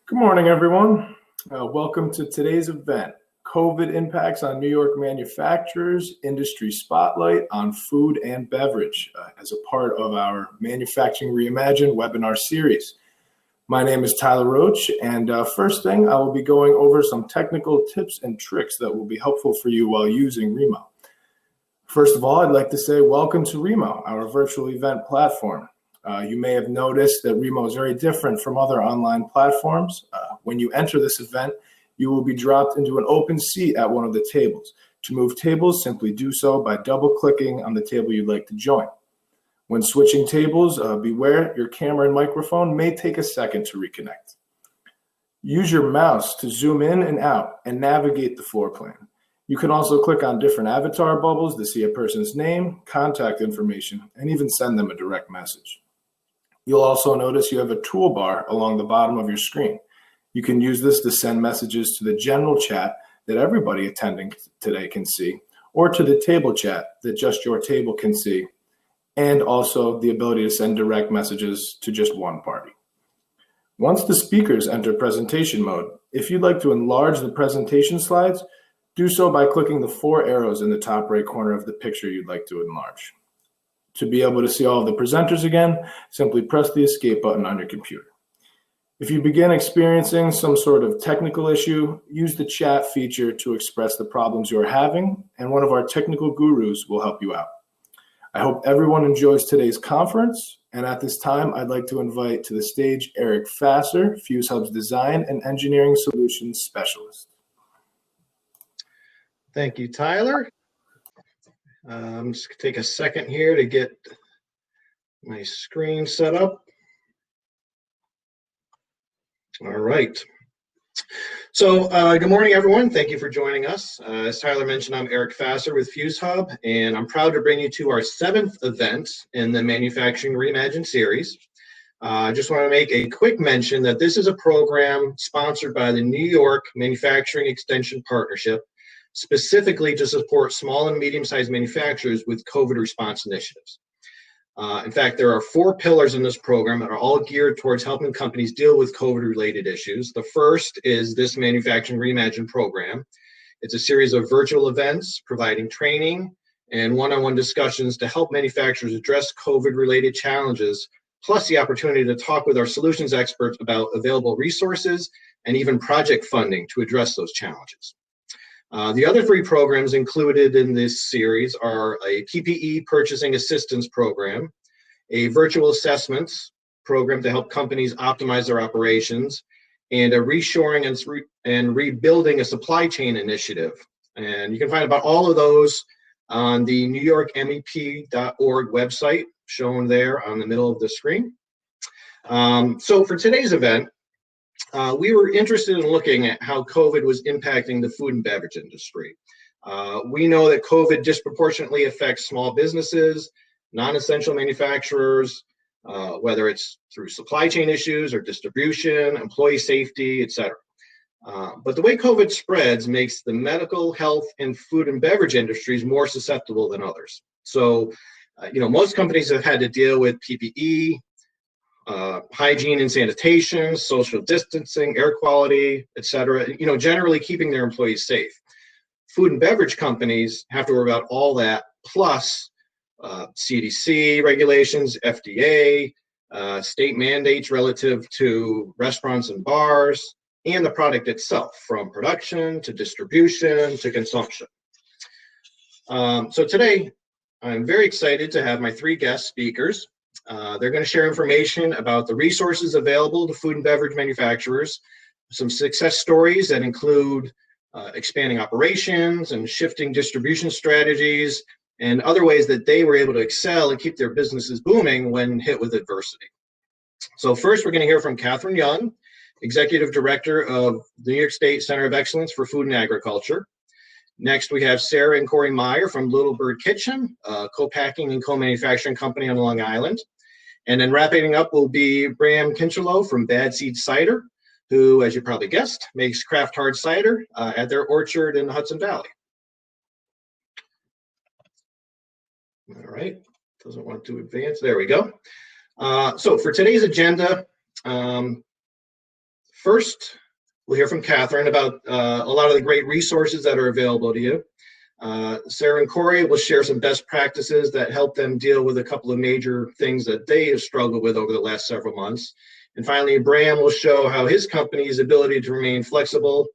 Good morning, everyone. Welcome to today's event, COVID Impacts on New York Manufacturers, Industry Spotlight on Food and Beverage, as a part of our Manufacturing Reimagined Webinar series. My name is Tyler Roach, and first thing, I will be going over some technical tips and tricks that will be helpful for you while using Remo. First of all, I'd like to say welcome to Remo, our virtual event platform. You may have noticed that Remo is very different from other online platforms. When you enter this event, you will be dropped into an open seat at one of the tables. To move tables, simply do so by double-clicking on the table you'd like to join. When switching tables, beware your camera and microphone may take a second to reconnect. Use your mouse to zoom in and out and navigate the floor plan. You can also click on different avatar bubbles to see a person's name, contact information, and even send them a direct message. You'll also notice you have a toolbar along the bottom of your screen. You can use this to send messages to the general chat that everybody attending today can see, or to the table chat that just your table can see, and also the ability to send direct messages to just one party. Once the speakers enter presentation mode, if you'd like to enlarge the presentation slides, do so by clicking the 4 arrows in the top right corner of the picture you'd like to enlarge. To be able to see all of the presenters again, simply press the escape button on your computer. If you begin experiencing some sort of technical issue, use the chat feature to express the problems you are having, and one of our technical gurus will help you out. I hope everyone enjoys today's conference, and at this time, I'd like to invite to the stage Eric Fasser, Fuse Hub's Design and Engineering Solutions Specialist. Thank you, Tyler. I'm just gonna take a second here to get my screen set up. All right. So good morning, everyone. Thank you for joining us. As Tyler mentioned, I'm Eric Fasser with Fuse Hub, and I'm proud to bring you to our 7th event in the Manufacturing Reimagined series. I just want to make a quick mention that this is a program sponsored by the New York Manufacturing Extension Partnership, specifically to support small and medium-sized manufacturers with COVID response initiatives. In fact, there are 4 pillars in this program that are all geared towards helping companies deal with COVID-related issues. The first is this Manufacturing Reimagined program. It's a series of virtual events providing training and one-on-one discussions to help manufacturers address COVID-related challenges, plus the opportunity to talk with our solutions experts about available resources and even project funding to address those challenges. The other 3 programs included in this series are a PPE purchasing assistance program, a virtual assessments program to help companies optimize their operations, and a reshoring and rebuilding a supply chain initiative. And you can find about all of those on the newyorkmep.org website, shown there on the middle of the screen. So for today's event, we were interested in looking at how COVID was impacting the food and beverage industry. We know that COVID disproportionately affects small businesses, non-essential manufacturers, whether it's through supply chain issues or distribution, employee safety, etc. But the way COVID spreads makes the medical, health, and food and beverage industries more susceptible than others. So, most companies have had to deal with PPE, hygiene and sanitation, social distancing, air quality, etc. Generally keeping their employees safe. Food and beverage companies have to worry about all that, plus CDC regulations, FDA, state mandates relative to restaurants and bars, and the product itself, from production to distribution to consumption. So today, I'm very excited to have my 3 guest speakers. They're going to share information about the resources available to food and beverage manufacturers, some success stories that include expanding operations and shifting distribution strategies, and other ways that they were able to excel and keep their businesses booming when hit with adversity. So first, we're going to hear from Catherine Young, Executive Director of the New York State Center of Excellence for Food and Agriculture. Next, we have Sarah and Corey Meyer from Little Bird Kitchen, a co-packing and co-manufacturing company on Long Island. And then wrapping up will be Bram Kinchelow from Bad Seed Cider, who, as you probably guessed, makes craft hard cider at their orchard in the Hudson Valley. All right, doesn't want to advance. There we go. So for today's agenda, First, we'll hear from Catherine about a lot of the great resources that are available to you. Sarah and Corey will share some best practices that help them deal with a couple of major things that they have struggled with over the last several months. And finally, Bram will show how his company's ability to remain flexible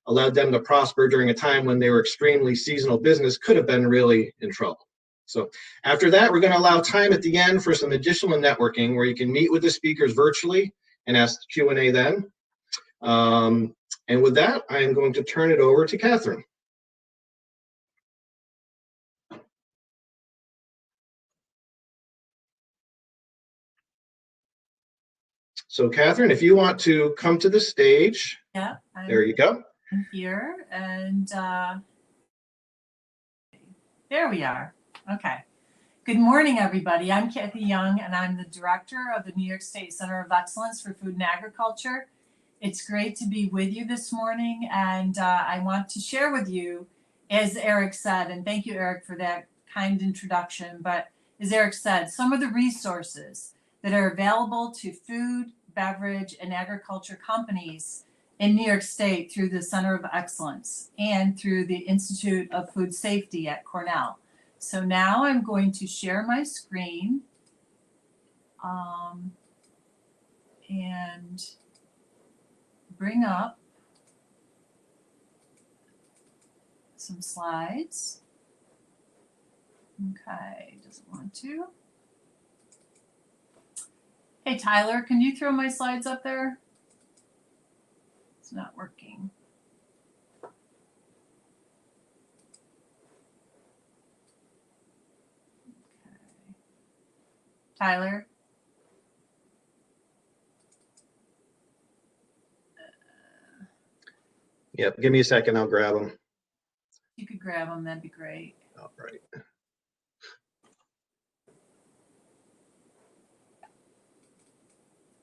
allowed them to prosper during a time when they were extremely seasonal business could have been really in trouble. So after that, we're going to allow time at the end for some additional networking where you can meet with the speakers virtually and ask Q&A then. And with that, I am going to turn it over to Catherine. So Catherine, if you want to come to the stage. Yeah. There you go. I'm here, and there we are. Okay. Good morning, everybody. I'm Kathy Young, and I'm the director of the New York State Center of Excellence for Food and Agriculture. It's great to be with you this morning, and I want to share with you, as Eric said, and thank you, Eric, for that kind introduction, but as Eric said, some of the resources that are available to food, beverage, and agriculture companies in New York State through the Center of Excellence and through the Institute of Food Safety at Cornell. So now I'm going to share my screen and bring up some slides. Okay, doesn't want to. Hey, Tyler, can you throw my slides up there? It's not working. Okay. Tyler? Yep, give me a second, I'll grab them. If you could grab them, that'd be great. All right.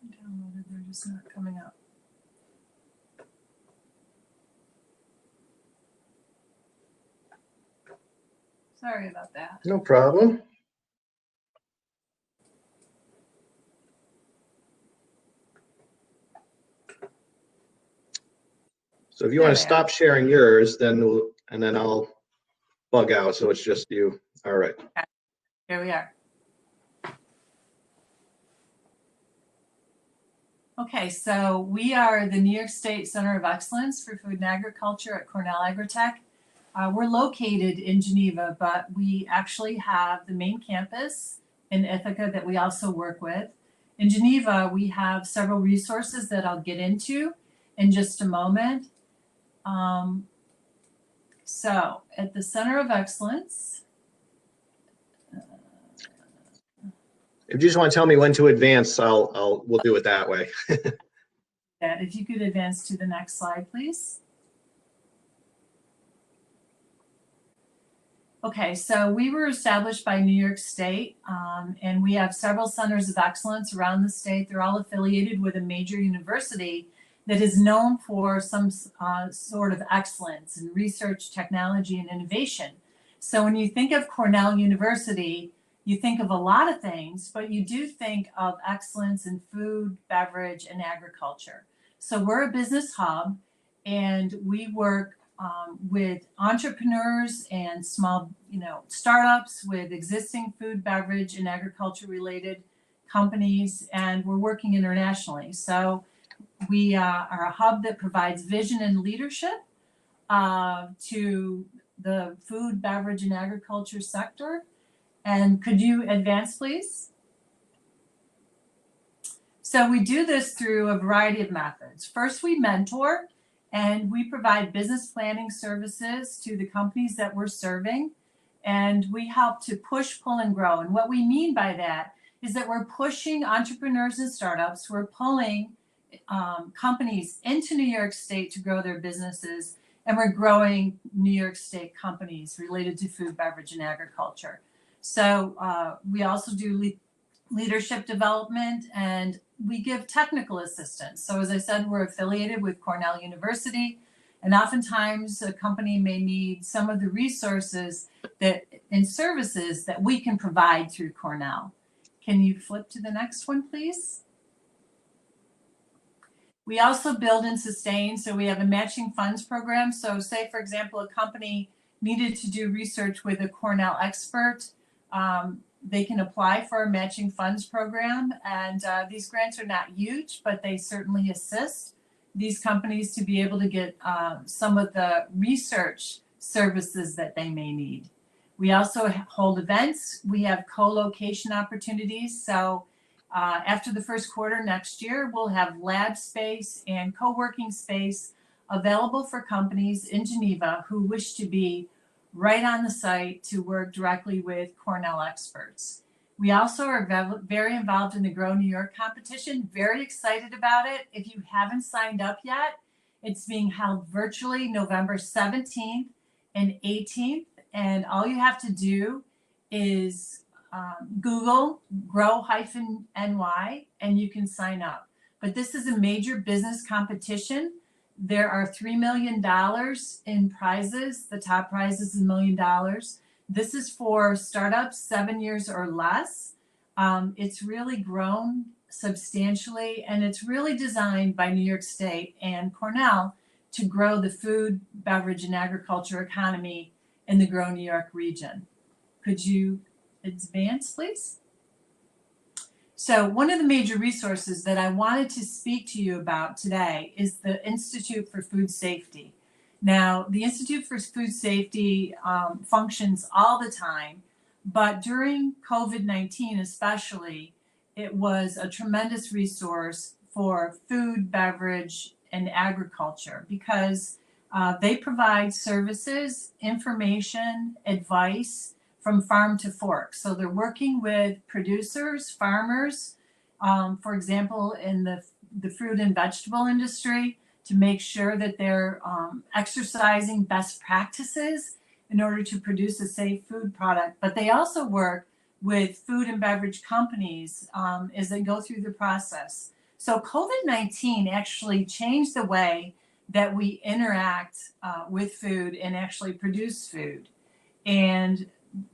Downloaded, they're just not coming up. Sorry about that. No problem. So if you want to stop sharing yours, then I'll bug out so it's just you. All right. Okay. Here we are. Okay, so we are the New York State Center of Excellence for Food and Agriculture at Cornell Agritech. We're located in Geneva, but we actually have the main campus in Ithaca that we also work with. In Geneva, we have several resources that I'll get into in just a moment. So at the Center of Excellence, if you just want to tell me when to advance, we'll do it that way. if you could advance to the next slide, please. Okay, so we were established by New York State, and we have several centers of excellence around the state. They're all affiliated with a major university that is known for some sort of excellence in research, technology, and innovation. So when you think of Cornell University, you think of a lot of things, but you do think of excellence in food, beverage, and agriculture. So we're a business hub, and we work with entrepreneurs and small, startups with existing food, beverage, and agriculture related companies, and we're working internationally. So we are a hub that provides vision and leadership to the food, beverage, and agriculture sector. And could you advance, please? So we do this through a variety of methods. First, we mentor, and we provide business planning services to the companies that we're serving. And we help to push, pull, and grow. And what we mean by that is that we're pushing entrepreneurs and startups. We're pulling companies into New York State to grow their businesses. And we're growing New York State companies related to food, beverage, and agriculture. So we also do leadership development, and we give technical assistance. So as I said, we're affiliated with Cornell University, and oftentimes a company may need some of the resources and services that we can provide through Cornell. Can you flip to the next one, please? We also build and sustain, so we have a matching funds program. So say, for example, a company needed to do research with a Cornell expert, they can apply for a matching funds program. And these grants are not huge, but they certainly assist these companies to be able to get some of the research services that they may need. We also hold events. We have co-location opportunities. So after the first quarter next year, we'll have lab space and co-working space available for companies in Geneva who wish to be right on the site to work directly with Cornell experts. We also are very involved in the Grow New York competition, very excited about it. If you haven't signed up yet, it's being held virtually November 17th and 18th. And all you have to do is Google grow-ny and you can sign up. But this is a major business competition. There are $3 million in prizes. The top prize is $1 million. This is for startups 7 years or less. It's really grown substantially, and it's really designed by New York State and Cornell to grow the food, beverage, and agriculture economy in the Grow New York region. Could you advance, please? So one of the major resources that I wanted to speak to you about today is the Institute for Food Safety. Now, the Institute for Food Safety functions all the time, but during COVID-19 especially, it was a tremendous resource for food, beverage, and agriculture because they provide services, information, advice from farm to fork. So they're working with producers, farmers, for example, in the fruit and vegetable industry, to make sure that they're exercising best practices in order to produce a safe food product. But they also work with food and beverage companies as they go through the process. So COVID-19 actually changed the way that we interact with food and actually produce food. And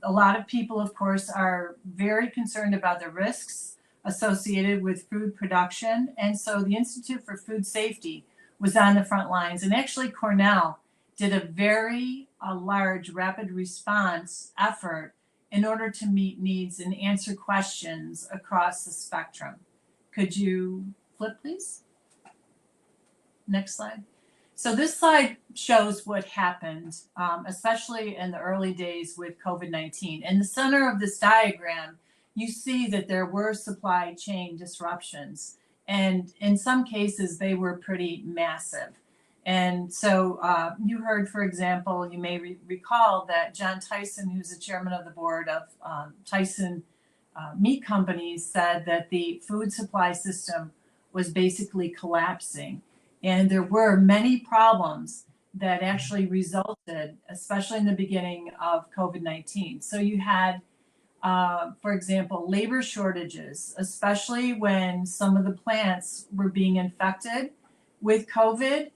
a lot of people, of course, are very concerned about the risks associated with food production. And so the Institute for Food Safety was on the front lines. And actually, Cornell did a very large rapid response effort in order to meet needs and answer questions across the spectrum. Could you flip, please? Next slide. So this slide shows what happened, especially in the early days with COVID-19. In the center of this diagram, you see that there were supply chain disruptions. And in some cases, they were pretty massive. And so you heard, for example, you may recall that John Tyson, who's the chairman of the board of Tyson Meat Companies, said that the food supply system was basically collapsing. And there were many problems that actually resulted, especially in the beginning of COVID-19. So you had, for example, labor shortages, especially when some of the plants were being infected with COVID.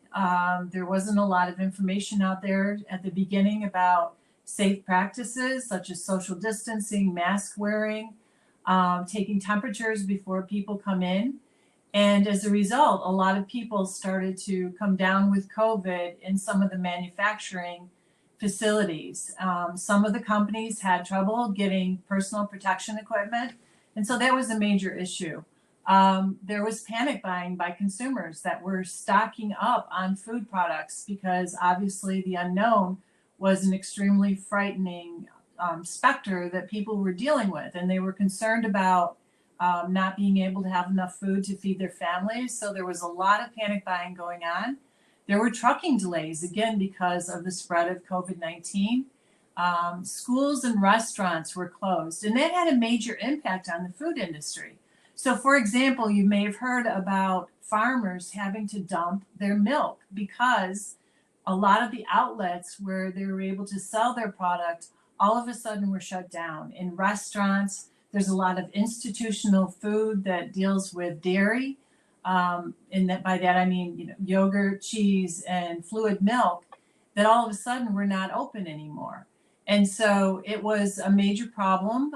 There wasn't a lot of information out there at the beginning about safe practices such as social distancing, mask wearing, taking temperatures before people come in. And as a result, a lot of people started to come down with COVID in some of the manufacturing facilities. Some of the companies had trouble getting personal protection equipment. And so that was a major issue. There was panic buying by consumers that were stocking up on food products because obviously the unknown was an extremely frightening specter that people were dealing with. And they were concerned about not being able to have enough food to feed their families. So there was a lot of panic buying going on. There were trucking delays, again, because of the spread of COVID-19. Schools and restaurants were closed, and that had a major impact on the food industry. So, for example, you may have heard about farmers having to dump their milk because a lot of the outlets where they were able to sell their product all of a sudden were shut down. In restaurants, there's a lot of institutional food that deals with dairy. And that by that I mean, yogurt, cheese, and fluid milk that all of a sudden were not open anymore. And so it was a major problem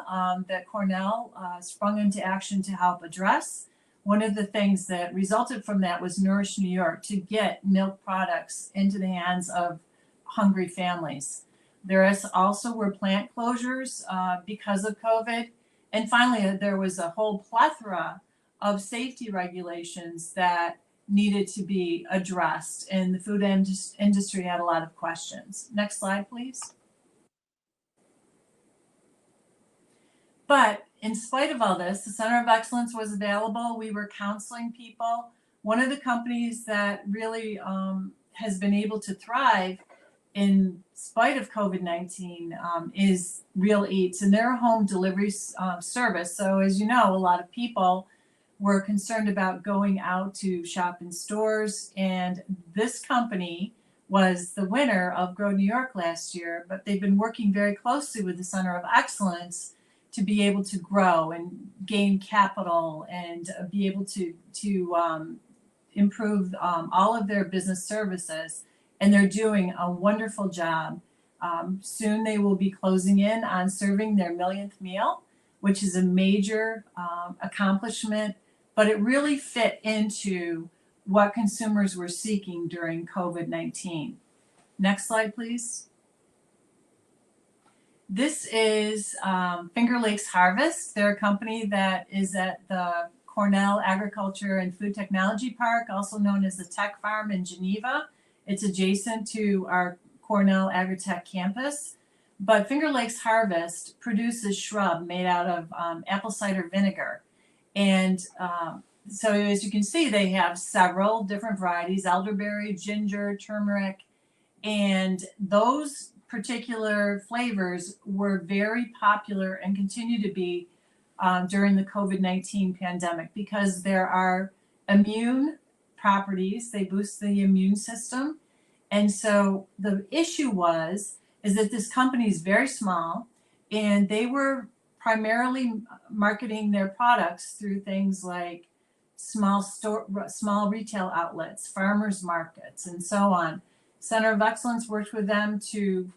that Cornell sprung into action to help address. one of the things that resulted from that was Nourish New York, to get milk products into the hands of hungry families. There also were plant closures because of COVID. And finally, there was a whole plethora of safety regulations that needed to be addressed, and the food industry had a lot of questions. Next slide, please. But in spite of all this, the Center of Excellence was available. We were counseling people. One of the companies that really has been able to thrive in spite of COVID-19 is Real Eats, and they're a home delivery service. So as you know, a lot of people were concerned about going out to shop in stores, and this company was the winner of Grow New York last year, but they've been working very closely with the Center of Excellence to be able to grow and gain capital and be able to improve all of their business services. And they're doing a wonderful job. Soon they will be closing in on serving their millionth meal, which is a major accomplishment, but it really fit into what consumers were seeking during COVID-19. Next slide, please. This is Finger Lakes Harvest. They're a company that is at the Cornell Agriculture and Food Technology Park, also known as the Tech Farm in Geneva. It's adjacent to our Cornell Agritech campus. But Finger Lakes Harvest produces shrub made out of apple cider vinegar. And so as you can see, they have several different varieties: elderberry, ginger, turmeric, and those particular flavors were very popular and continue to be during the COVID-19 pandemic, because there are immune properties. They boost the immune system. And so the issue is that this company is very small, and they were primarily marketing their products through things like small retail outlets, farmers markets, and so on. Center of Excellence worked with them to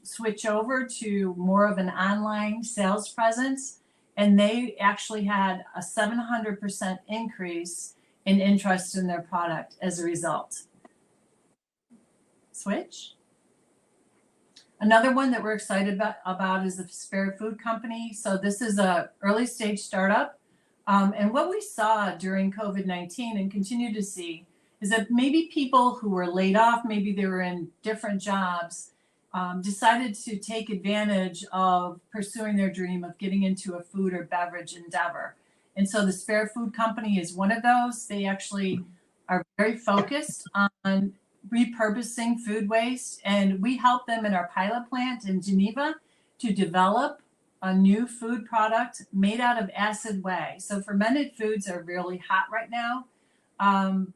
switch over to more of an online sales presence, and they actually had a 700% increase in interest in their product as a result. Switch. Another one that we're excited about is the Spare Food Company. So this is a early stage startup. And what we saw during COVID-19 and continue to see is that maybe people who were laid off, maybe they were in different jobs, decided to take advantage of pursuing their dream of getting into a food or beverage endeavor. And so the Spare Food Company is one of those. They actually are very focused on repurposing food waste, and we help them in our pilot plant in Geneva to develop a new food product made out of acid whey. So fermented foods are really hot right now,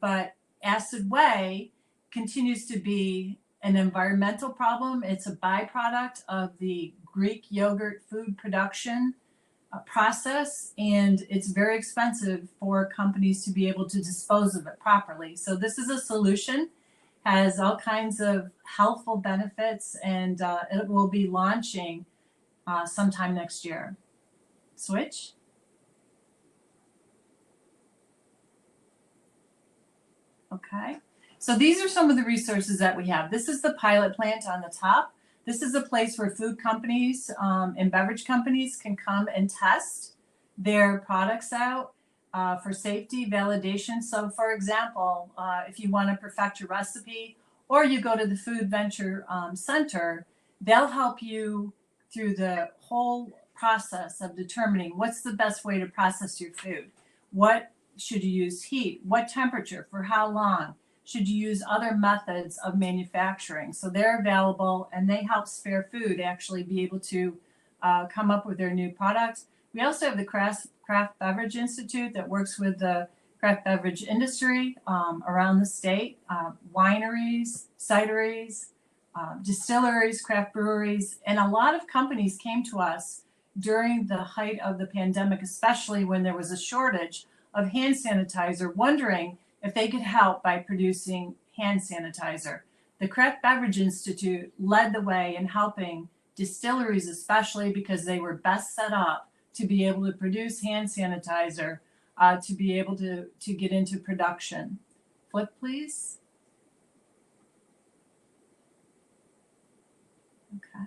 but acid whey continues to be an environmental problem. It's a byproduct of the Greek yogurt food production process, and it's very expensive for companies to be able to dispose of it properly. So this is a solution, has all kinds of healthful benefits, and it will be launching sometime next year. Switch. Okay. So these are some of the resources that we have. This is the pilot plant on the top. This is a place where food companies and beverage companies can come and test their products out for safety validation. So for example, if you want to perfect your recipe, or you go to the Food Venture Center, they'll help you through the whole process of determining what's the best way to process your food. What should you use heat? What temperature? For how long? Should you use other methods of manufacturing? So they're available, and they help Spare Food actually be able to come up with their new products. We also have the Craft Beverage Institute that works with the craft beverage industry around the state, wineries, cideries, distilleries, craft breweries, and a lot of companies came to us during the height of the pandemic, especially when there was a shortage of hand sanitizer, wondering if they could help by producing hand sanitizer. The Craft Beverage Institute led the way in helping distilleries, especially because they were best set up to be able to produce hand sanitizer to be able to get into production. Flip, please. Okay.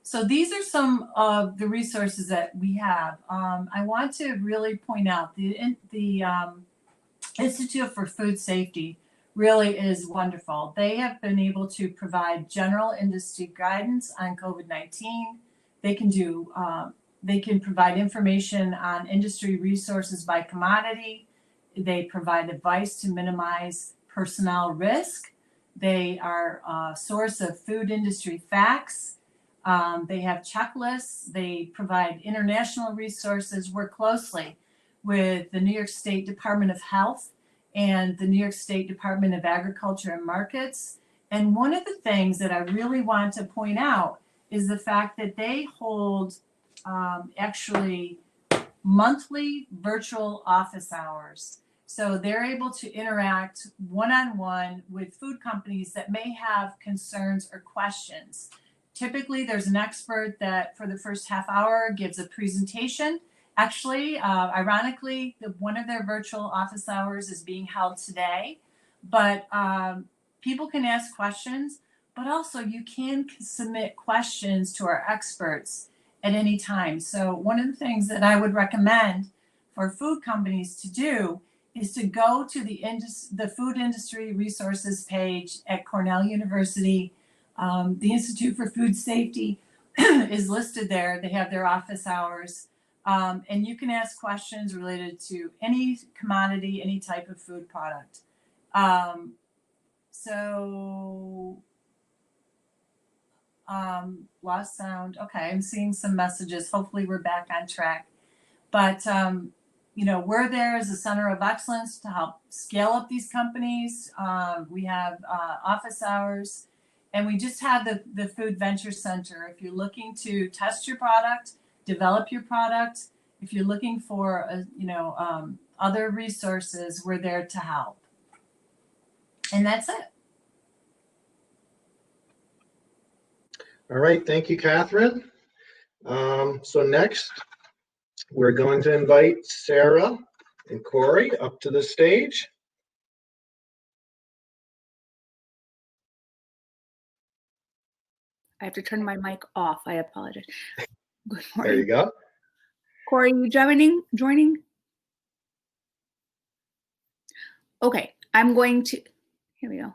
So these are some of the resources that we have. I want to really point out the Institute for Food Safety really is wonderful. They have been able to provide general industry guidance on COVID-19. They can provide information on industry resources by commodity. They provide advice to minimize personnel risk. They are a source of food industry facts. They have checklists. They provide international resources, work closely with the New York State Department of Health and the New York State Department of Agriculture and Markets. And one of the things that I really want to point out is the fact that they hold actually monthly virtual office hours. So they're able to interact one-on-one with food companies that may have concerns or questions. Typically, there's an expert that for the first half hour gives a presentation. Actually, ironically, one of their virtual office hours is being held today, but people can ask questions, but also you can submit questions to our experts at any time. So one of the things that I would recommend for food companies to do is to go to the food industry resources page at Cornell University. The Institute for Food Safety is listed there. They have their office hours. And you can ask questions related to any commodity, any type of food product. Lost sound. Okay, I'm seeing some messages. Hopefully we're back on track. But, we're there as a center of excellence to help scale up these companies. We have office hours, and we just have the Food Venture Center. If you're looking to test your product, develop your product, if you're looking for, other resources, we're there to help. And that's it. All right, thank you, Catherine. So next, we're going to invite Sarah and Corey up to the stage. I have to turn my mic off. I apologize. Good morning. There you go. Corey, you joining? Okay, I'm going to, here we go.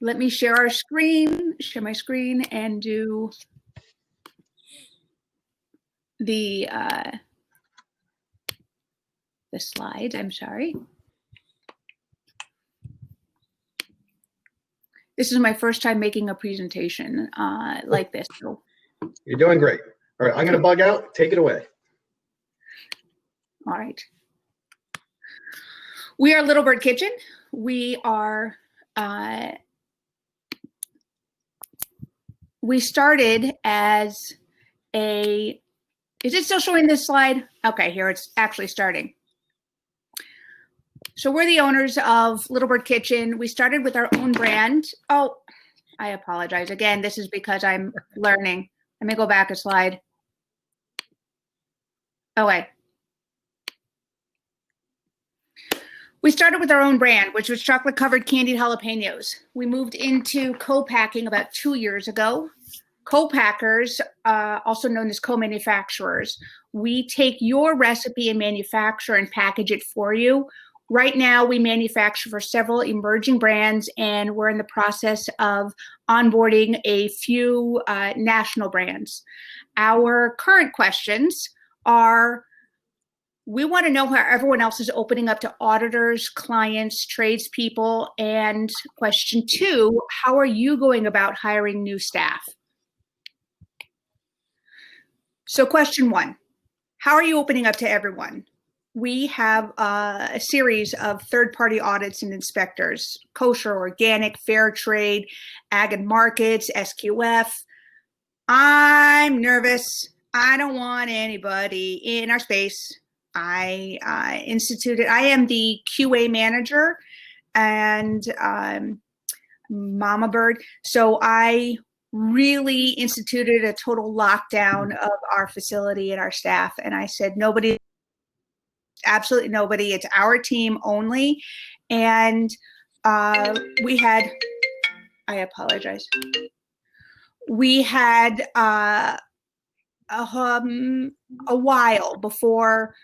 Let me share my screen and do the slide. I'm sorry. This is my first time making a presentation like this. So. You're doing great. All right, I'm going to bug out. Take it away. All right. We are Little Bird Kitchen. We are, we started as is it still showing this slide? Okay, here it's actually starting. So we're the owners of Little Bird Kitchen. We started with our own brand. Oh, I apologize. Again, this is because I'm learning. Let me go back a slide. Okay. We started with our own brand, which was chocolate covered candied jalapenos. We moved into co-packing about 2 years ago. Co-packers, also known as co-manufacturers, we take your recipe and manufacture and package it for you. Right now, we manufacture for several emerging brands, and we're in the process of onboarding a few national brands. Our current questions are, we want to know how everyone else is opening up to auditors, clients, tradespeople, and question 2, how are you going about hiring new staff? So question 1, how are you opening up to everyone? We have a series of third-party audits and inspectors, kosher, organic, fair trade, ag and markets, SQF. I'm nervous. I don't want anybody in our space. I am the QA manager and Mama Bird. So I really instituted a total lockdown of our facility and our staff. And I said, nobody absolutely nobody. It's our team only. And we had, I apologize. We had a while before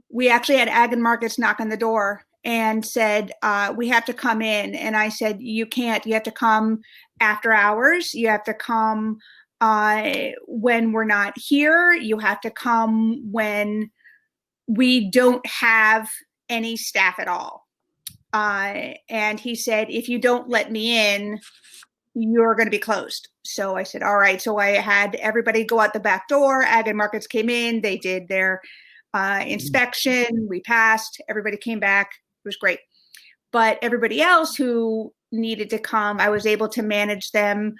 we actually had Ag and Markets knock on the door and said, we have to come in. And I said, you can't. You have to come after hours. You have to come when we're not here. You have to come when we don't have any staff at all. And he said, if you don't let me in, you're going to be closed. So I said, all right. So I had everybody go out the back door. Ag and Markets came in. They did their inspection. We passed. Everybody came back. It was great. But everybody else who needed to come, I was able to manage them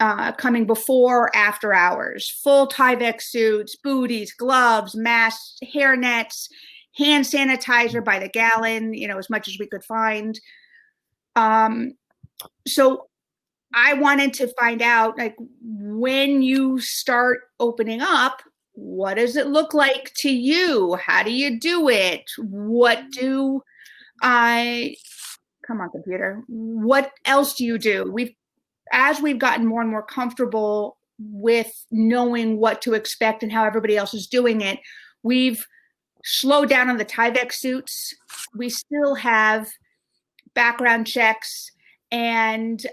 coming before or after hours. Full Tyvek suits, booties, gloves, masks, hair nets, hand sanitizer by the gallon, as much as we could find. So I wanted to find out, like, when you start opening up, what does it look like to you? How do you do it? Come on, computer. What else do you do? As we've gotten more and more comfortable with knowing what to expect and how everybody else is doing it, we've slowed down on the Tyvek suits. We still have background checks, and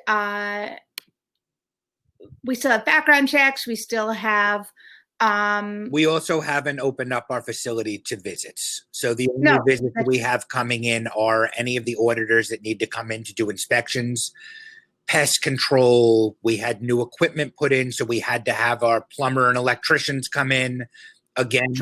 we still have we also haven't opened up our facility to visits. So the only visits we have coming in are any of the auditors that need to come in to do inspections, pest control. We had new equipment put in, so we had to have our plumber and electricians come in. Again,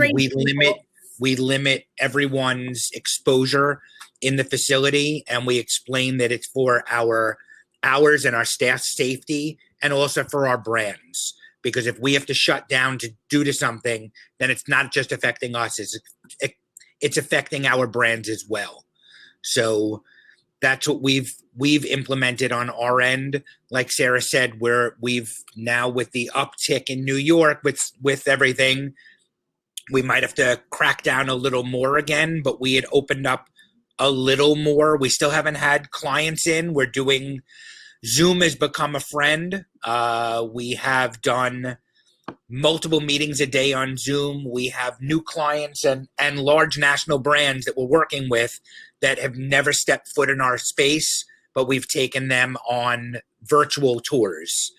we limit everyone's exposure in the facility, and we explain that it's for ours and our staff's safety, and also for our brands. Because if we have to shut down due to something, then it's not just affecting us; it's affecting our brands as well. So that's what we've implemented on our end. Like Sarah said, we've now, with the uptick in New York with everything, we might have to crack down a little more again. But we had opened up a little more. We still haven't had clients in. We're doing. Zoom has become a friend. We have done multiple meetings a day on Zoom. We have new clients and large national brands that we're working with that have never stepped foot in our space, but we've taken them on virtual tours.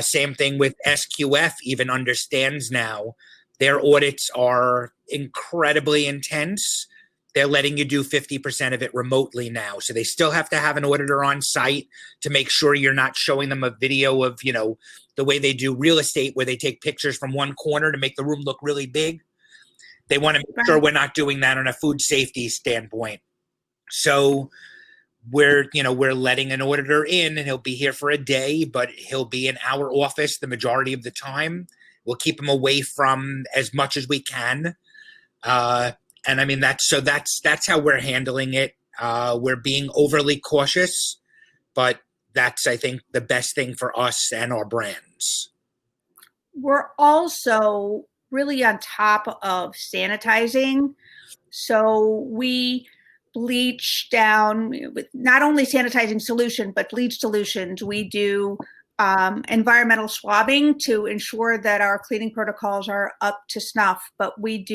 Same thing with SQF, even understands now. Their audits are incredibly intense. They're letting you do 50% of it remotely now. So they still have to have an auditor on site to make sure you're not showing them a video of, the way they do real estate, where they take pictures from one corner to make the room look really big. They want to make sure we're not doing that on a food safety standpoint. So we're letting an auditor in, and he'll be here for a day, but he'll be in our office the majority of the time. We'll keep him away from as much as we can. And I mean, that's how we're handling it. We're being overly cautious, but that's, I think, the best thing for us and our brands. We're also really on top of sanitizing. So we bleach down with not only sanitizing solution, but bleach solutions. We do environmental swabbing to ensure that our cleaning protocols are up to snuff. But we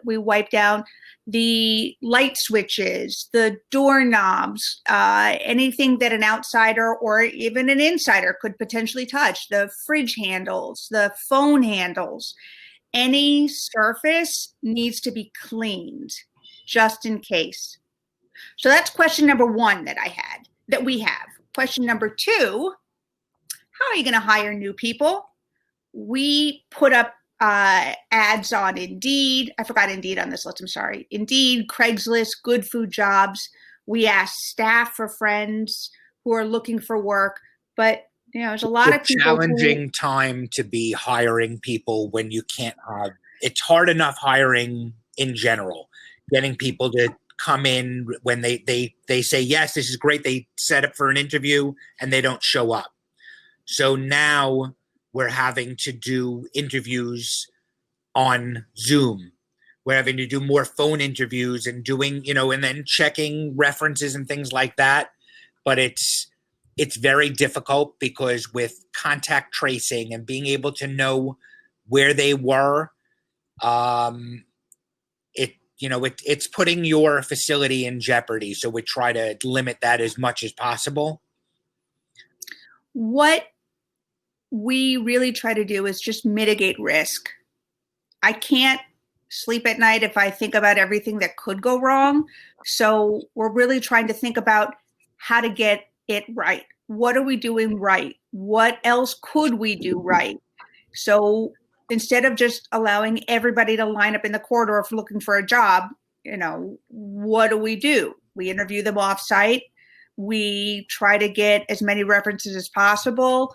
wipe down the light switches, the doorknobs, anything that an outsider or even an insider could potentially touch, the fridge handles, the phone handles. Any surface needs to be cleaned just in case. So that's question number one that we have. Question number two, how are you going to hire new people? We put up ads on Indeed. I forgot Indeed on this list. I'm sorry. Indeed, Craigslist, Good Food Jobs. We ask staff for friends who are looking for work, but there's a lot of people. Challenging time to be hiring people when you can't have. It's hard enough hiring in general. Getting people to come in when they say yes, this is great. They set up for an interview and they don't show up. So now we're having to do interviews on Zoom. we're having to do more phone interviews and doing, and then checking references and things like that. But it's very difficult because with contact tracing and being able to know where they were, it's putting your facility in jeopardy. So we try to limit that as much as possible. What we really try to do is just mitigate risk. I can't sleep at night if I think about everything that could go wrong. So we're really trying to think about how to get it right. What are we doing right? What else could we do right? So instead of just allowing everybody to line up in the corridor for looking for a job, what do? We interview them off-site. We try to get as many references as possible.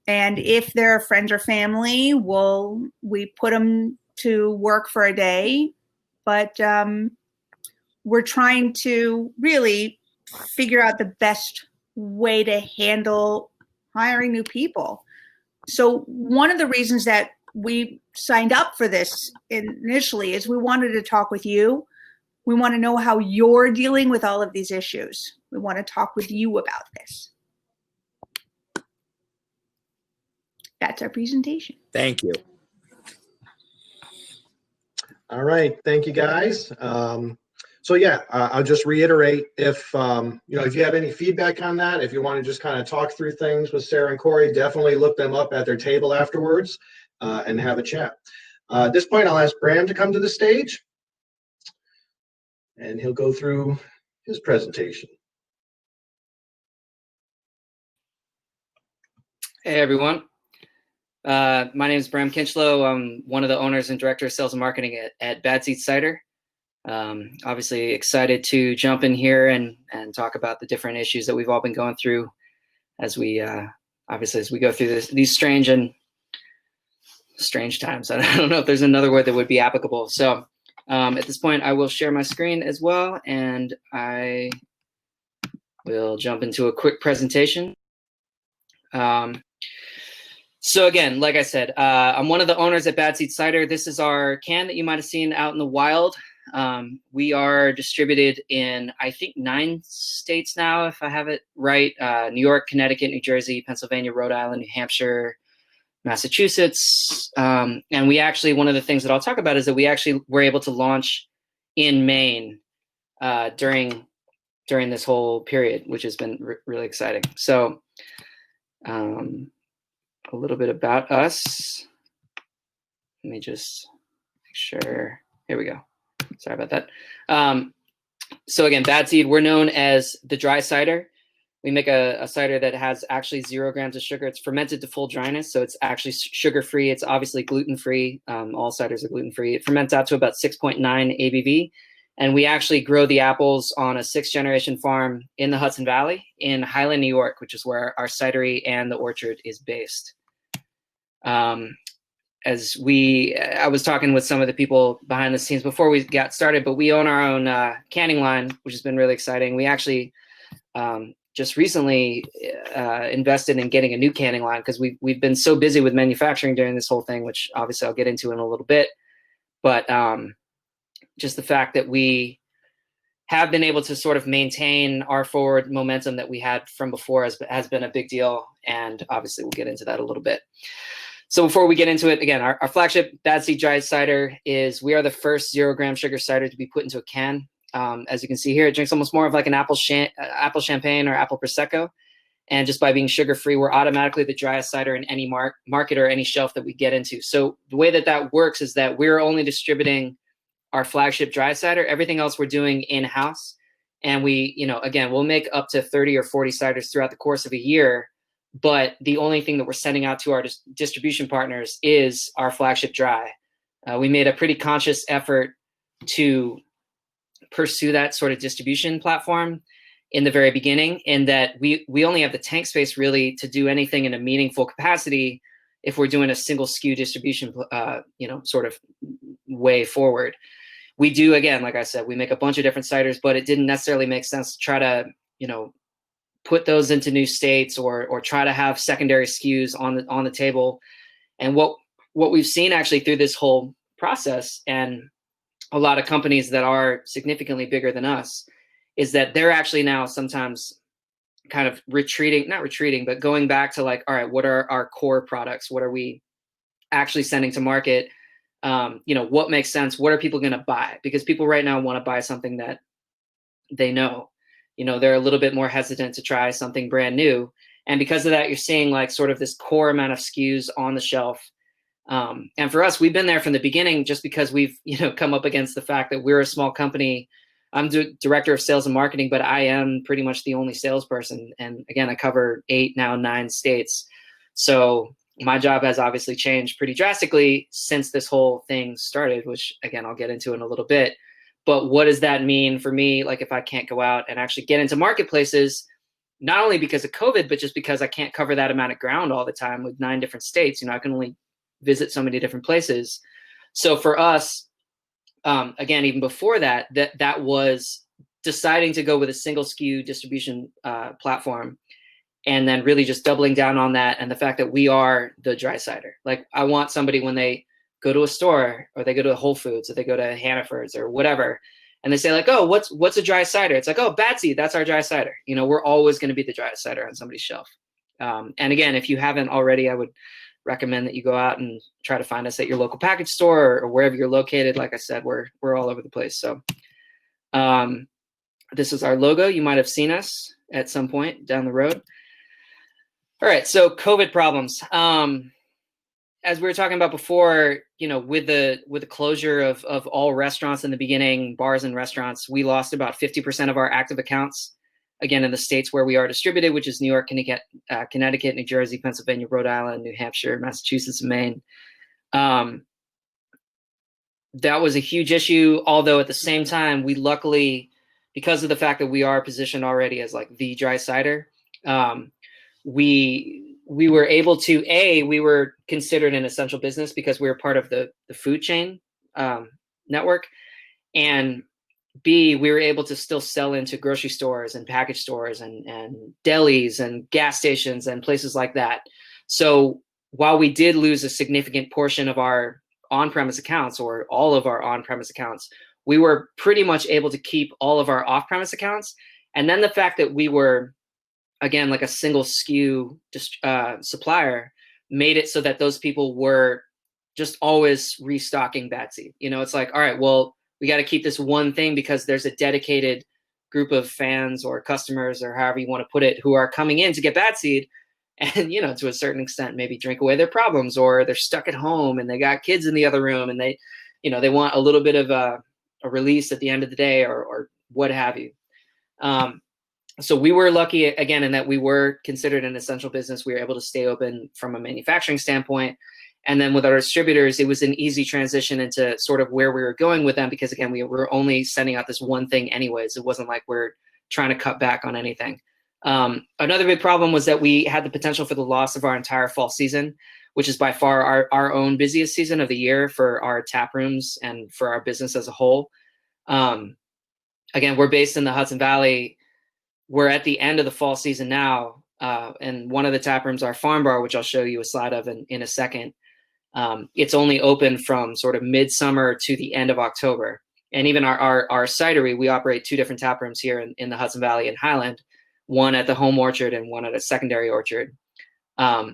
And if they're friends or family, we put them to work for a day. But we're trying to really figure out the best way to handle hiring new people. So one of the reasons that we signed up for this initially is we wanted to talk with you. We want to know how you're dealing with all of these issues. We want to talk with you about this. That's our presentation. Thank you. All right, thank you guys. So yeah, I'll just reiterate, if if you have any feedback on that, if you want to just kind of talk through things with Sarah and Corey, definitely look them up at their table afterwards and have a chat. At this point, I'll ask Bram to come to the stage and he'll go through his presentation. Hey everyone. My name is Bram Kinchlow. I'm one of the owners and director of sales and marketing at Bad Seed Cider. Obviously excited to jump in here and talk about the different issues that we've all been going through as we go through these strange times. I don't know if there's another word that would be applicable. So at this point, I will share my screen as well, and I will jump into a quick presentation. So again, like I said, I'm one of the owners at Bad Seed Cider. This is our can that you might have seen out in the wild. We are distributed in, I think, 9 states now, if I have it right. New York, Connecticut, New Jersey, Pennsylvania, Rhode Island, New Hampshire, Massachusetts. And we actually, one of the things that I'll talk about is that we actually were able to launch in Maine during this whole period, which has been really exciting. So a little bit about us. Let me just make sure. Here we go. Sorry about that. So again, Bad Seed, we're known as the dry cider. We make a cider that has actually 0 grams of sugar. It's fermented to full dryness, so it's actually sugar-free. It's obviously gluten-free. All ciders are gluten-free. It ferments out to about 6.9 ABV. And we actually grow the apples on a 6th-generation farm in the Hudson Valley in Highland, New York, which is where our cidery and the orchard is based. I was talking with some of the people behind the scenes before we got started, but we own our own canning line, which has been really exciting. We actually just recently invested in getting a new canning line because we've been so busy with manufacturing during this whole thing, which obviously I'll get into in a little bit. But just the fact that we have been able to sort of maintain our forward momentum that we had from before has been a big deal. And obviously we'll get into that a little bit. So before we get into it, again, our flagship Bad Seed Dry Cider we are the first 0 gram sugar cider to be put into a can. As you can see here, it drinks almost more of like an apple champagne or apple prosecco. And just by being sugar-free, we're automatically the driest cider in any market or any shelf that we get into. So the way that works is that we're only distributing our flagship dry cider. Everything else we're doing in-house. And we, again, we'll make up to 30 or 40 ciders throughout the course of a year. But the only thing that we're sending out to our distribution partners is our flagship dry. We made a pretty conscious effort to pursue that sort of distribution platform in the very beginning, in that we only have the tank space really to do anything in a meaningful capacity if we're doing a single SKU distribution, sort of way forward. We do, again, like I said, we make a bunch of different ciders, but it didn't necessarily make sense to try to, put those into new states or try to have secondary SKUs on the table. And what we've seen actually through this whole process, and a lot of companies that are significantly bigger than us is that they're actually now sometimes kind of not retreating, but going back to like, all right, what are our core products? What are we actually sending to market? What makes sense? What are people going to buy? Because people right now want to buy something that they know. They're a little bit more hesitant to try something brand new. And because of that, you're seeing like sort of this core amount of SKUs on the shelf. And for us, we've been there from the beginning just because we've, come up against the fact that we're a small company. I'm director of sales and marketing, but I am pretty much the only salesperson. And again, I cover 8, now 9 states. So my job has obviously changed pretty drastically since this whole thing started, which again, I'll get into in a little bit. But what does that mean for me? Like if I can't go out and actually get into marketplaces, not only because of COVID, but just because I can't cover that amount of ground all the time with 9 different states, I can only visit so many different places. So for us, again, even before that was deciding to go with a single SKU distribution platform, and then really just doubling down on that. And the fact that we are the dry cider. Like I want somebody when they go to a store or they go to Whole Foods or they go to Hannaford's or whatever, and they say like, oh, what's a dry cider? It's like, oh, Batsy, that's our dry cider. We're always going to be the dry cider on somebody's shelf. And again, if you haven't already, I would recommend that you go out and try to find us at your local package store or wherever you're located. Like I said, we're all over the place. So this is our logo. You might have seen us at some point down the road. All right, so COVID problems. As we were talking about before, with the closure of all restaurants in the beginning, bars and restaurants, we lost about 50% of our active accounts. Again, in the states where we are distributed, which is New York, Connecticut, New Jersey, Pennsylvania, Rhode Island, New Hampshire, Massachusetts, and Maine. That was a huge issue. Although at the same time, we luckily, because of the fact that we are positioned already as like the dry cider, we were able to, we were considered an essential business because we were part of the food chain network, and B, we were able to still sell into grocery stores and package stores and delis and gas stations and places like that. So while we did lose a significant portion of our on-premise accounts or all of our on-premise accounts, we were pretty much able to keep all of our off-premise accounts. And then the fact that we were, again, like a single SKU supplier made it so that those people were just always restocking Batsy. It's like, all right, well, we got to keep this one thing because there's a dedicated group of fans or customers or however you want to put it who are coming in to get Batsy, and to a certain extent maybe drink away their problems, or they're stuck at home and they got kids in the other room and they they want a little bit of a release at the end of the day or what have you. So we were lucky again in that we were considered an essential business. We were able to stay open from a manufacturing standpoint. And then with our distributors, it was an easy transition into sort of where we were going with them because, again, we were only sending out this one thing anyways. It wasn't like we're trying to cut back on anything. Another big problem was that we had the potential for the loss of our entire fall season, which is by far our own busiest season of the year for our tap rooms and for our business as a whole. Again, we're based in the Hudson Valley. We're at the end of the fall season now. And one of the tap rooms, our farm bar, which I'll show you a slide of in a second, it's only open from sort of midsummer to the end of October. And even our cidery, we operate 2 different tap rooms here in the Hudson Valley and Highland, one at the home orchard and one at a secondary orchard. But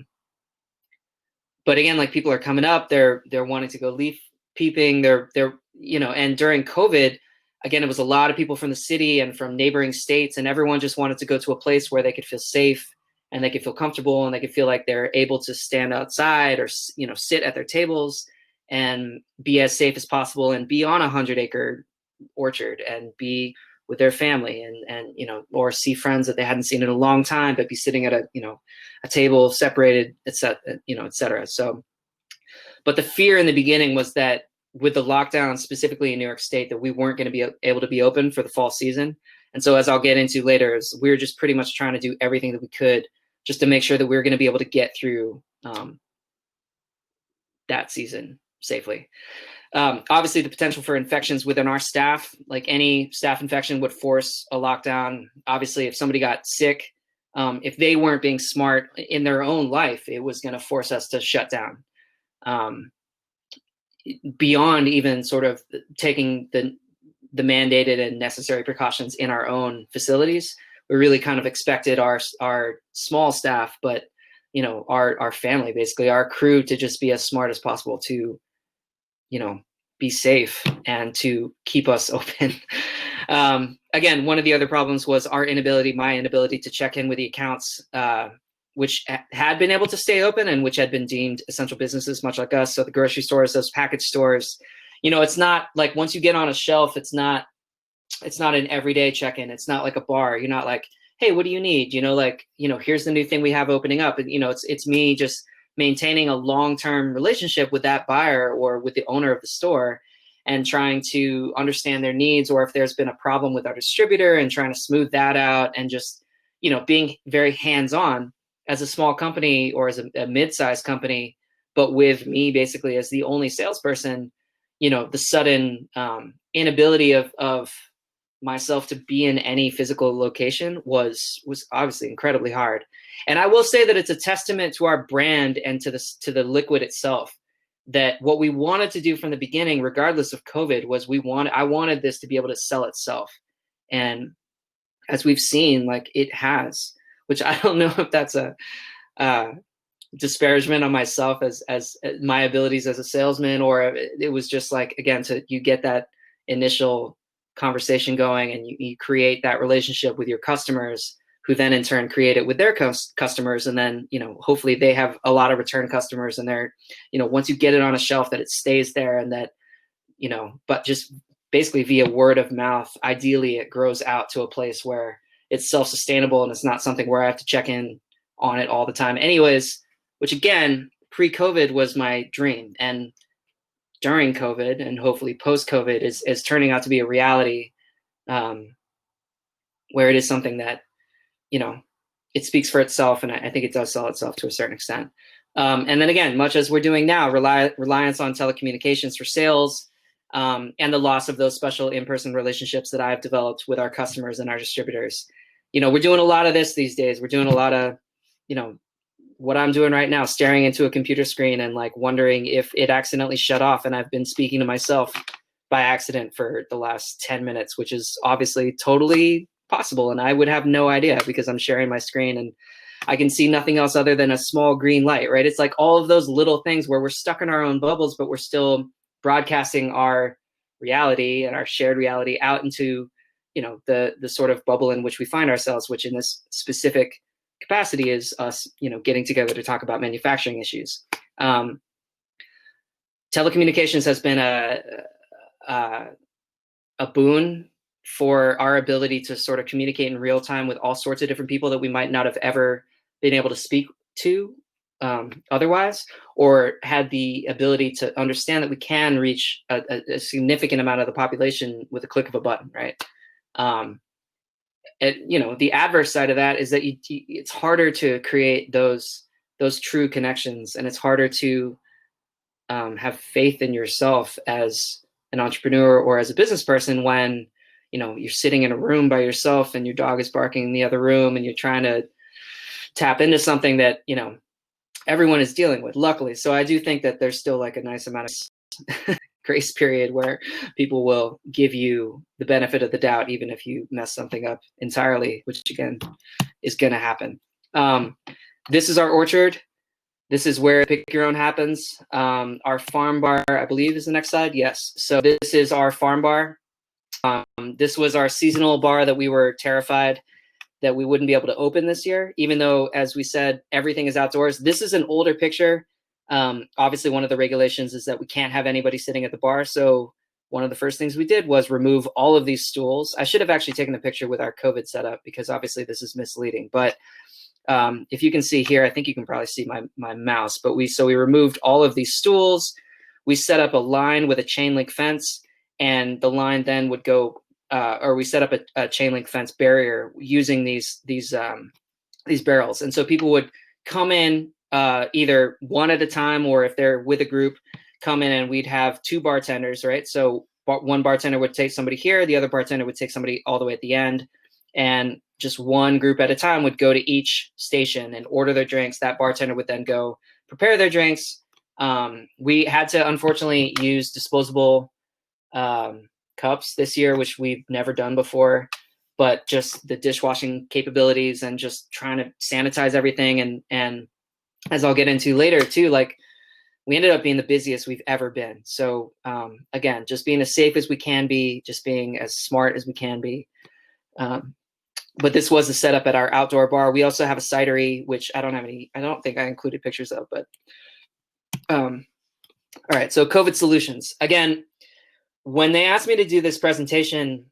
again, like people are coming up, they're wanting to go leaf peeping. They're and during COVID, again, it was a lot of people from the city and from neighboring states, and everyone just wanted to go to a place where they could feel safe and they could feel comfortable and they could feel like they're able to stand outside or, sit at their tables and be as safe as possible and be on a 100-acre orchard and be with their family and or see friends that they hadn't seen in a long time, but be sitting at a table separated, et cetera. So, but the fear in the beginning was that with the lockdown, specifically in New York State, that we weren't going to be able to be open for the fall season. And so as I'll get into later, we were just pretty much trying to do everything that we could just to make sure that we were going to be able to get through that season safely. Obviously, the potential for infections within our staff, like any staff infection, would force a lockdown. Obviously, if somebody got sick, if they weren't being smart in their own life, it was going to force us to shut down. beyond even sort of taking the mandated and necessary precautions in our own facilities. We really kind of expected our small staff, but our family, basically our crew, to just be as smart as possible to, be safe and to keep us open. Again, one of the other problems was my inability to check in with the accounts, which had been able to stay open and which had been deemed essential businesses, much like us. So the grocery stores, those package stores, it's not like once you get on a shelf, it's not an everyday check-in. It's not like a bar. You're not like, hey, what do you need? Here's the new thing we have opening up. And, it's me just maintaining a long-term relationship with that buyer or with the owner of the store and trying to understand their needs, or if there's been a problem with our distributor and trying to smooth that out, and just, being very hands-on as a small company or as a mid-sized company, but with me basically as the only salesperson. The sudden inability of myself to be in any physical location was obviously incredibly hard. And I will say that it's a testament to our brand and to the liquid itself, that what we wanted to do from the beginning, regardless of COVID, was I wanted this to be able to sell itself. And as we've seen, like, it has, which I don't know if that's a disparagement on myself as my abilities as a salesman, or it was just like, again, you get that initial conversation going and you create that relationship with your customers, who then in turn create it with their customers. And then, hopefully they have a lot of return customers, and they're, once you get it on a shelf, that it stays there, and that, but just basically via word of mouth, ideally it grows out to a place where it's self-sustainable and it's not something where I have to check in on it all the time anyways, which again, pre-COVID was my dream. And during COVID and hopefully post-COVID is turning out to be a reality, where it is something that, it speaks for itself. And I think it does sell itself to a certain extent. And then again, much as we're doing now, reliance on telecommunications for sales, and the loss of those special in-person relationships that I've developed with our customers and our distributors. We're doing a lot of this these days. We're doing a lot of, what I'm doing right now, staring into a computer screen and like wondering if it accidentally shut off. And I've been speaking to myself by accident for the last 10 minutes, which is obviously totally possible. And I would have no idea because I'm sharing my screen and I can see nothing else other than a small green light, right? It's like all of those little things where we're stuck in our own bubbles, but we're still broadcasting our reality and our shared reality out into, the sort of bubble in which we find ourselves, which in this specific capacity is us, getting together to talk about manufacturing issues. Telecommunications has been a boon for our ability to sort of communicate in real time with all sorts of different people that we might not have ever been able to speak to otherwise, or had the ability to understand that we can reach a significant amount of the population with a click of a button, right? The adverse side of that is that it's harder to create those true connections, and it's harder to have faith in yourself as an entrepreneur or as a business person when you're sitting in a room by yourself and your dog is barking in the other room and you're trying to tap into something that everyone is dealing with, luckily. So I do think that there's still like a nice amount of grace period where people will give you the benefit of the doubt, even if you mess something up entirely, which again is going to happen. This is our orchard. This is where pick your own happens. Our farm bar, I believe, is the next slide. Yes. So this is our farm bar. This was our seasonal bar that we were terrified that we wouldn't be able to open this year, even though, as we said, everything is outdoors. This is an older picture. Obviously, one of the regulations is that we can't have anybody sitting at the bar. So one of the first things we did was remove all of these stools. I should have actually taken a picture with our COVID setup because obviously this is misleading. But if you can see here, I think you can probably see my mouse. But we removed all of these stools. We set up a line with a chain link fence, and the line then would go, or we set up a chain link fence barrier using these barrels. And so people would come in either one at a time, or if they're with a group, come in, and we'd have two bartenders, right? So one bartender would take somebody here, the other bartender would take somebody all the way at the end, and just one group at a time would go to each station and order their drinks. That bartender would then go prepare their drinks, We had to unfortunately use disposable cups this year, which we've never done before, but just the dishwashing capabilities and just trying to sanitize everything. And as I'll get into later too, like we ended up being the busiest we've ever been. So again, just being as safe as we can be, just being as smart as we can be. But this was the setup at our outdoor bar. We also have a cidery, which I don't think I included pictures of, but all right. So COVID solutions. Again, when they asked me to do this presentation,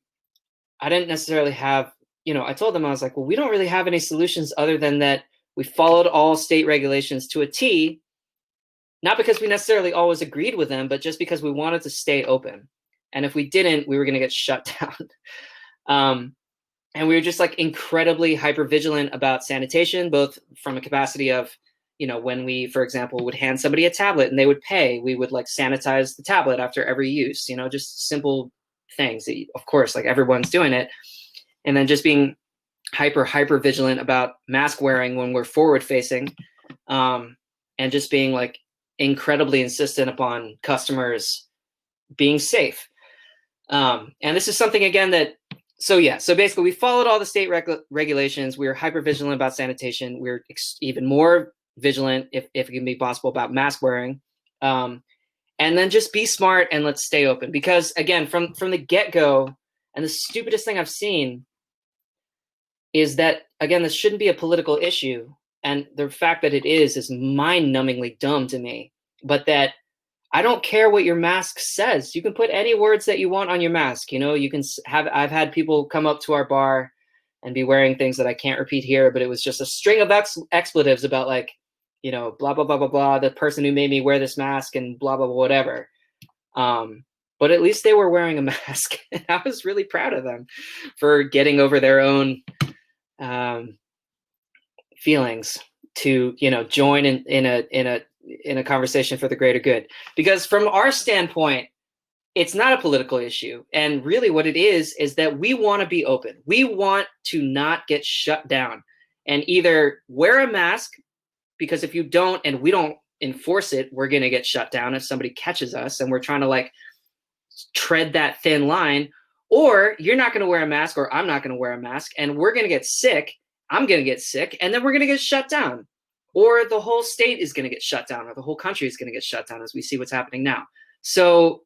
I didn't necessarily have, I told them, I was like, well, we don't really have any solutions other than that we followed all state regulations to a T, not because we necessarily always agreed with them, but just because we wanted to stay open. And if we didn't, we were going to get shut down. And we were just like incredibly hyper vigilant about sanitation, both from a capacity of, when we, for example, would hand somebody a tablet and they would pay, we would like sanitize the tablet after every use, just simple things that, of course, like everyone's doing it. And then just being hyper vigilant about mask wearing when we're forward facing, and just being like incredibly insistent upon customers being safe. And this is something again that, so basically we followed all the state regulations. We were hyper vigilant about sanitation. We were even more vigilant, if it can be possible, about mask wearing. And then just be smart and let's stay open. Because again, from the get-go, and the stupidest thing I've seen is that, again, this shouldn't be a political issue. And the fact that it is mind-numbingly dumb to me. But that I don't care what your mask says. You can put any words that you want on your mask. You can have, I've had people come up to our bar and be wearing things that I can't repeat here, but it was just a string of expletives about like, blah, blah, blah, blah, blah, the person who made me wear this mask and blah, blah, blah, whatever. But at least they were wearing a mask. And I was really proud of them for getting over their own feelings to, join in a conversation for the greater good. Because from our standpoint, it's not a political issue. And really what it is that we want to be open. We want to not get shut down and either wear a mask, because if you don't, and we don't enforce it, we're going to get shut down if somebody catches us and we're trying to like tread that thin line, or you're not going to wear a mask, or I'm not going to wear a mask, and we're going to get sick. I'm going to get sick, and then we're going to get shut down. Or the whole state is going to get shut down, or the whole country is going to get shut down, as we see what's happening now. So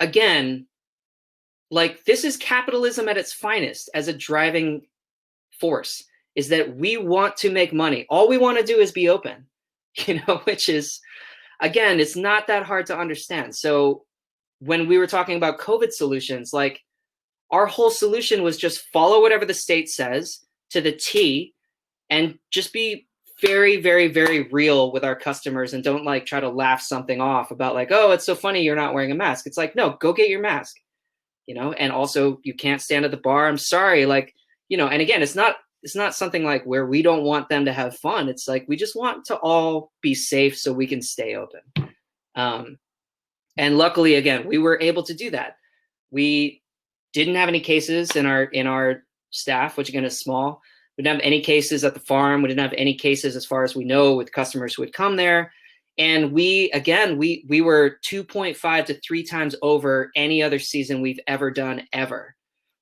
again, like this is capitalism at its finest as a driving force, is that we want to make money. All we want to do is be open, which is, again, it's not that hard to understand. So when we were talking about COVID solutions, like our whole solution was just follow whatever the state says to the T and just be very, very, very real with our customers, and don't like try to laugh something off about like, oh, it's so funny you're not wearing a mask. It's like, no, go get your mask, and also you can't stand at the bar. I'm sorry. Like, and again, it's not something like where we don't want them to have fun. It's like, we just want to all be safe so we can stay open. And luckily, again, we were able to do that. We didn't have any cases in our staff, which again is small. We didn't have any cases at the farm. We didn't have any cases, as far as we know, with customers who had come there. And we were 2.5 to 3 times over any other season we've ever done ever,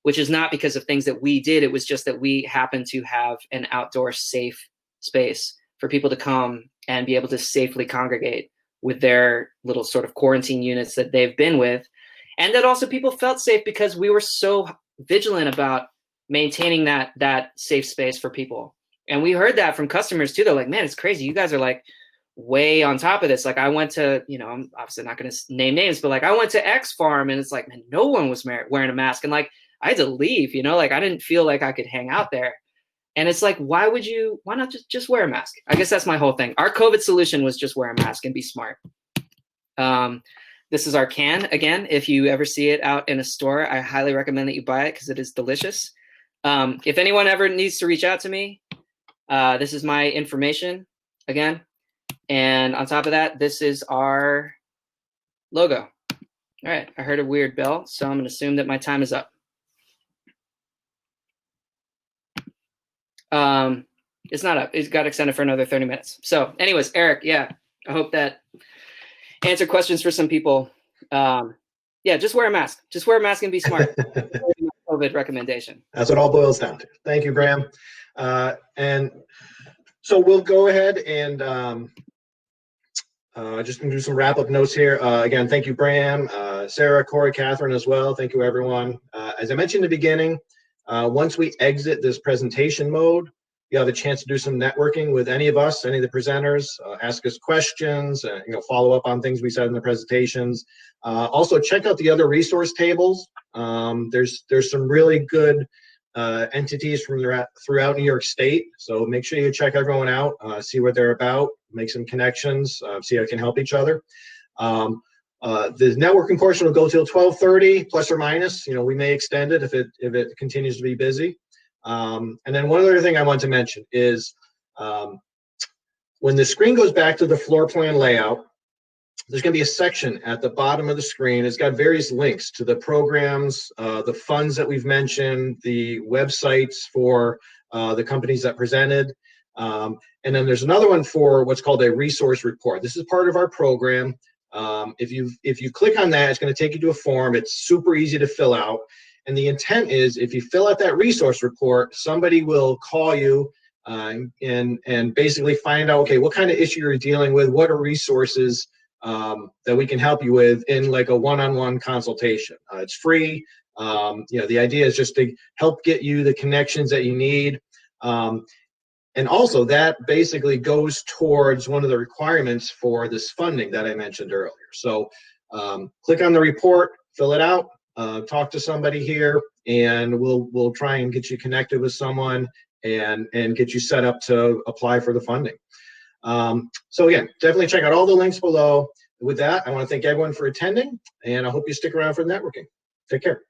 which is not because of things that we did. It was just that we happened to have an outdoor safe space for people to come and be able to safely congregate with their little sort of quarantine units that they've been with. And that also people felt safe because we were so vigilant about maintaining that safe space for people. And we heard that from customers too. They're like, man, it's crazy. You guys are like way on top of this. Like I went to, I'm obviously not going to name names, but like I went to X farm and it's like, man, no one was wearing a mask. And like, I had to leave, like I didn't feel like I could hang out there. And it's like, why not just wear a mask? I guess that's my whole thing. Our COVID solution was just wear a mask and be smart. This is our can. Again, if you ever see it out in a store, I highly recommend that you buy it because it is delicious. If anyone ever needs to reach out to me, this is my information again. And on top of that, this is our logo. All right, I heard a weird bell, so I'm going to assume that my time is up. It's not up. It got extended for another 30 minutes. So anyways, Eric, yeah, I hope that answered questions for some people. Yeah, just wear a mask. Just wear a mask and be smart. COVID recommendation. That's what it all boils down to. Thank you, Graham. And so we'll go ahead and just gonna do some wrap-up notes here. Again, thank you, Graham, Sarah, Corey, Catherine as well. Thank you, everyone. As I mentioned in the beginning, once we exit this presentation mode, you have a chance to do some networking with any of us, any of the presenters, ask us questions, follow up on things we said in the presentations. Also, check out the other resource tables. There's some really good entities from throughout New York State, so make sure you check everyone out, see what they're about, make some connections, see how you can help each other. The networking portion will go till 12:30 plus or minus. We may extend it if it continues to be busy. And then one other thing I want to mention is when the screen goes back to the floor plan layout, there's going to be a section at the bottom of the screen. It's got various links to the programs, the funds that we've mentioned, the websites for the companies that presented. And then there's another one for what's called a resource report. This is part of our program. If you click on that, it's going to take you to a form. It's super easy to fill out. And the intent is if you fill out that resource report, somebody will call you and basically find out, okay, what kind of issue you're dealing with, what are resources that we can help you with in like a one-on-one consultation. It's free. The idea is just to help get you the connections that you need. And also that basically goes towards one of the requirements for this funding that I mentioned earlier. So click on the report, fill it out, talk to somebody here, and we'll try and get you connected with someone and get you set up to apply for the funding. So again, definitely check out all the links below. With that, I want to thank everyone for attending, and I hope you stick around for the networking. Take care.